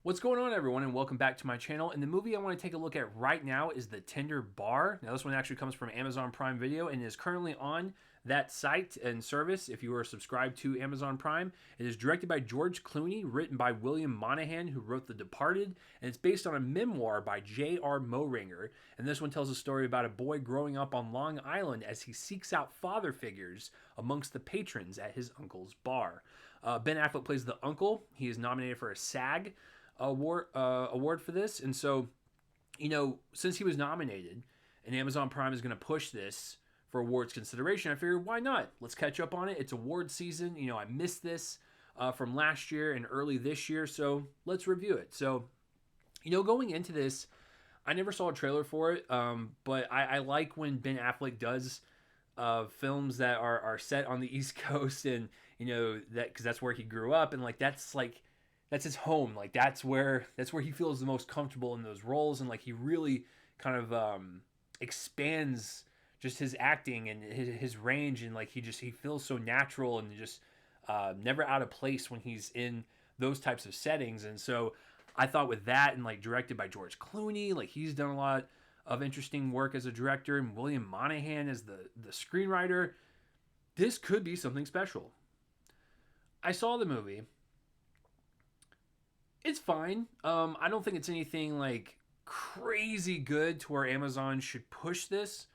What's going on, everyone, and welcome back to my channel. And the movie I want to take a look at right now is The Tender Bar. Now, this one actually comes from Amazon Prime Video and is currently on that site and service if you are subscribed to Amazon Prime. It is directed by George Clooney, written by William Monahan, who wrote The Departed, and it's based on a memoir by J.R. Moehringer. And this one tells a story about a boy growing up on Long Island as he seeks out father figures amongst the patrons at his uncle's bar. Ben Affleck plays the uncle. He is nominated for a Sag Award for this. And so, since he was nominated and Amazon Prime is going to push this for awards consideration, I figured, why not? Let's catch up on it. It's award season. I missed this from last year and early this year, so let's review it. So, going into this, I never saw a trailer for it, but I like when Ben Affleck does films that are set on the East Coast, and that because that's where he grew up, and that's his home. Like that's where he feels the most comfortable in those roles, and like he really kind of expands just his acting and his range, and like he feels so natural and just never out of place when he's in those types of settings. And so I thought with that, and like directed by George Clooney, like he's done a lot of interesting work as a director, and William Monahan as the screenwriter, this could be something special. I saw the movie. It's fine. I don't think it's anything like crazy good to where Amazon should push this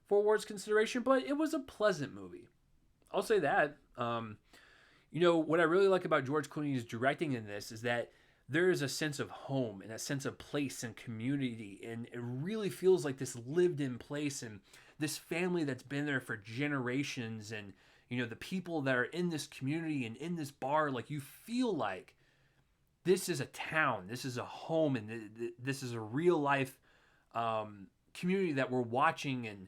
for awards consideration, but it was a pleasant movie. I'll say that. What I really like about George Clooney's directing in this is that there is a sense of home and a sense of place and community, and it really feels like this lived-in place and this family that's been there for generations, and the people that are in this community and in this bar, like you feel like this is a town, this is a home, and this is a real life community that we're watching and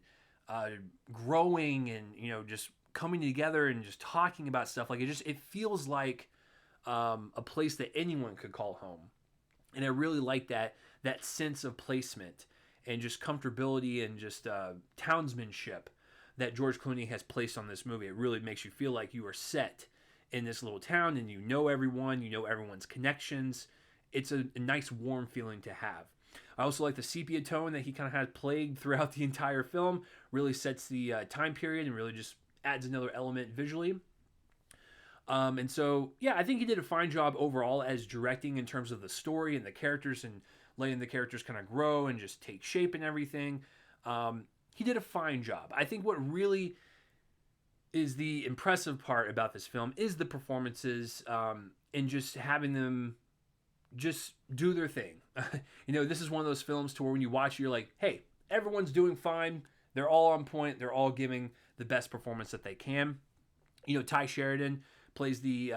growing, and just coming together and just talking about stuff. Like it feels like a place that anyone could call home, and I really like that sense of placement and just comfortability and just townsmanship that George Clooney has placed on this movie. It really makes you feel like you are set in this little town, and everyone, everyone's connections. It's a nice warm feeling to have. I also like the sepia tone that he kind of had plagued throughout the entire film. Really sets the time period and really just adds another element visually. And so, yeah, I think he did a fine job overall as directing in terms of the story and the characters and letting the characters kind of grow and just take shape and everything. He did a fine job. I think what really is the impressive part about this film is the performances, and just having them just do their thing. This is one of those films to where when you watch it, you're like, hey, everyone's doing fine. They're all on point. They're all giving the best performance that they can. Ty Sheridan plays the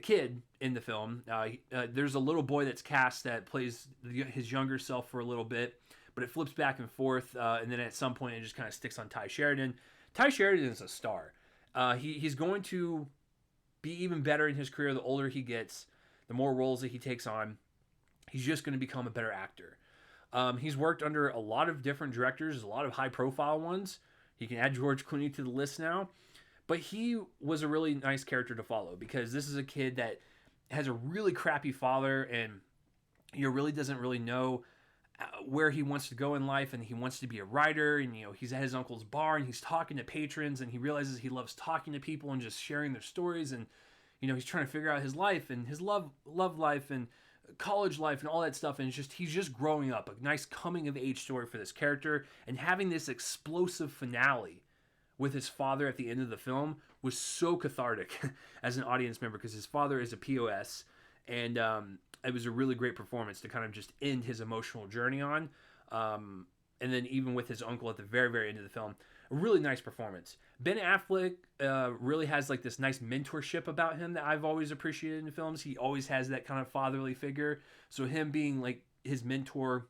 kid in the film. There's a little boy that's cast that plays his younger self for a little bit, but it flips back and forth, and then at some point it just kind of sticks on Ty Sheridan. Ty Sheridan is a star. He's going to be even better in his career the older he gets, the more roles that he takes on. He's just going to become a better actor. He's worked under a lot of different directors, a lot of high-profile ones. He can add George Clooney to the list now. But he was a really nice character to follow, because this is a kid that has a really crappy father and really doesn't really know where he wants to go in life, and he wants to be a writer, and he's at his uncle's bar and he's talking to patrons, and he realizes he loves talking to people and just sharing their stories, and he's trying to figure out his life and his love life and college life and all that stuff, and he's just growing up. A nice coming of age story for this character, and having this explosive finale with his father at the end of the film was so cathartic as an audience member, because his father is a POS, and it was a really great performance to kind of just end his emotional journey on. And then even with his uncle at the very, very end of the film, a really nice performance. Ben Affleck really has like this nice mentorship about him that I've always appreciated in films. He always has that kind of fatherly figure. So him being like his mentor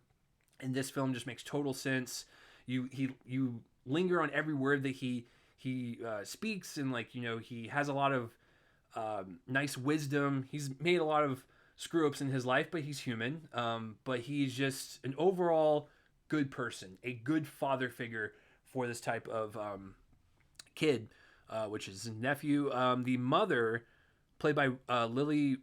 in this film just makes total sense. You linger on every word that he speaks, and he has a lot of nice wisdom. He's made a lot of screw ups in his life, but he's human. But he's just an overall good person, a good father figure for this type of kid, which is his nephew. The mother, played by Lily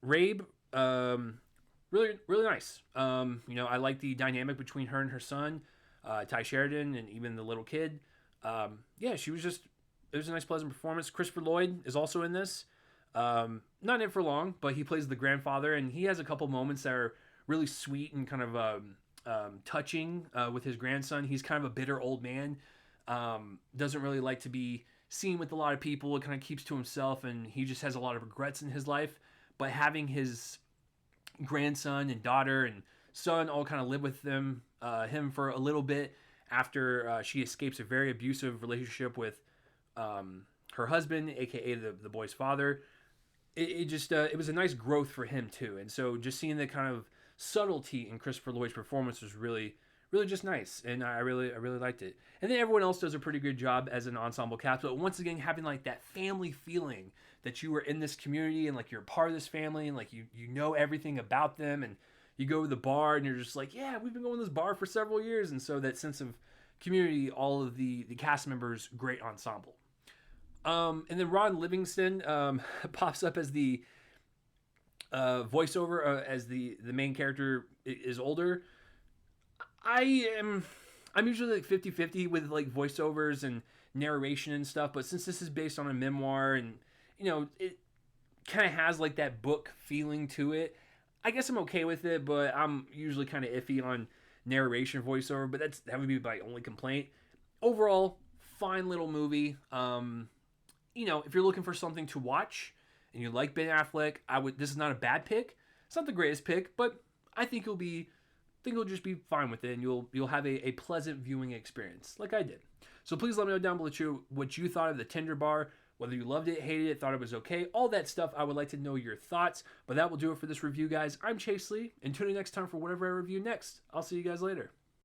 Rabe, Really, really nice. I like the dynamic between her and her son, Ty Sheridan, and even the little kid. Yeah, she was just. It was a nice, pleasant performance. Christopher Lloyd is also in this. Not in it for long, but he plays the grandfather, and he has a couple moments that are really sweet and kind of touching with his grandson. He's kind of a bitter old man. Doesn't really like to be seen with a lot of people. It kind of keeps to himself, and he just has a lot of regrets in his life. But having his grandson and daughter and son all kind of live with him for a little bit after she escapes a very abusive relationship with her husband, aka the boy's father. It was a nice growth for him too, and so just seeing the kind of subtlety in Christopher Lloyd's performance was really really just nice, and I really liked it. And then everyone else does a pretty good job as an ensemble cast, but once again having like that family feeling that you were in this community and like you're a part of this family and like you know everything about them, and you go to the bar and you're just like, yeah, we've been going to this bar for several years, and so that sense of community, all of the cast members, great ensemble. And then Ron Livingston pops up as the voiceover as the main character is older. I'm usually like 50-50 with like voiceovers and narration and stuff, but since this is based on a memoir and it kind of has like that book feeling to it, I guess I'm okay with it, but I'm usually kind of iffy on narration voiceover, but that would be my only complaint. Overall, fine little movie. If you're looking for something to watch and you like Ben Affleck, this is not a bad pick. It's not the greatest pick, but I think you'll just be fine with it, and you'll have a pleasant viewing experience like I did. So please let me know down below what you thought of the Tender Bar, whether you loved it, hated it, thought it was okay, all that stuff. I would like to know your thoughts. But that will do it for this review, guys. I'm Chase Lee, and tune in next time for whatever I review next. I'll see you guys later.